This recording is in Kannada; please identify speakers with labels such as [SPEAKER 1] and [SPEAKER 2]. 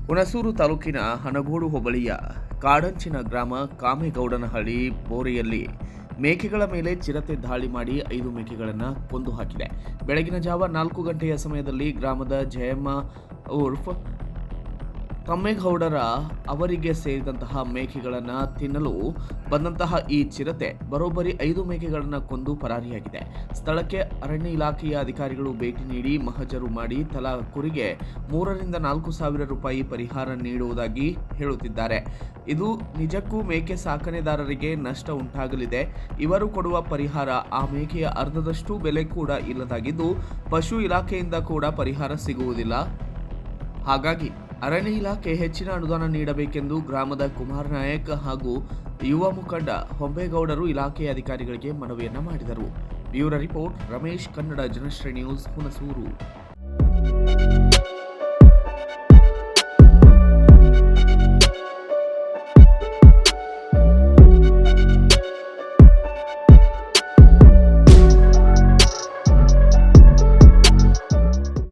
[SPEAKER 1] ಹುಣಸೂರು ತಾಲೂಕಿನ ಹನಗೋಡು ಹೋಬಳಿಯ ಕಾಡಂಚಿನ ಗ್ರಾಮ ಕಾಮೇಗೌಡನಹಳ್ಳಿ ಬೋರೆಯಲ್ಲಿ ಮೇಕೆಗಳ ಮೇಲೆ ಚಿರತೆ ದಾಳಿ ಮಾಡಿ 5 ಮೇಕೆಗಳನ್ನು ಕೊಂದು ಹಾಕಿದೆ. ಬೆಳಗಿನ ಜಾವ 4 ಗಂಟೆಯ ಸಮಯದಲ್ಲಿ ಗ್ರಾಮದ ಜಯಮ್ಮ ಉರ್ಫ್ ಕಮ್ಮೇಗೌಡರ ಅವರಿಗೆ ಸೇರಿದಂತಹ ಮೇಕೆಗಳನ್ನು ತಿನ್ನಲು ಬಂದಂತಹ ಈ ಚಿರತೆ ಬರೋಬ್ಬರಿ 5 ಮೇಕೆಗಳನ್ನು ಕೊಂದು ಪರಾರಿಯಾಗಿದೆ. ಸ್ಥಳಕ್ಕೆ ಅರಣ್ಯ ಇಲಾಖೆಯ ಅಧಿಕಾರಿಗಳು ಭೇಟಿ ನೀಡಿ ಮಹಜರು ಮಾಡಿ ತಲಾ ಕುರಿಗೆ 3 ರಿಂದ 4 ಸಾವಿರ ರೂಪಾಯಿ ಪರಿಹಾರ ನೀಡುವುದಾಗಿ ಹೇಳುತ್ತಿದ್ದಾರೆ. ಇದು ನಿಜಕ್ಕೂ ಮೇಕೆ ಸಾಕಣೆದಾರರಿಗೆ ನಷ್ಟ ಉಂಟಾಗಲಿದೆ. ಇವರು ಕೊಡುವ ಪರಿಹಾರ ಆ ಮೇಕೆಯ ಅರ್ಧದಷ್ಟು ಬೆಲೆ ಕೂಡ ಇಲ್ಲದಾಗಿದ್ದು, ಪಶು ಇಲಾಖೆಯಿಂದ ಕೂಡ ಪರಿಹಾರ ಸಿಗುವುದಿಲ್ಲ. ಹಾಗಾಗಿ ಅರಣ್ಯ ಇಲಾಖೆ ಹೆಚ್ಚಿನ ಅನುದಾನ ನೀಡಬೇಕೆಂದು ಗ್ರಾಮದ ಕುಮಾರ್ ನಾಯಕ್ ಹಾಗೂ ಯುವ ಮುಖಂಡ ಹೊಂಬೇಗೌಡರು ಇಲಾಖೆಯ ಅಧಿಕಾರಿಗಳಿಗೆ ಮನವಿಯನ್ನ ಮಾಡಿದರು. Bureau report, Ramesh, Kannada Janashree news, Hunsur.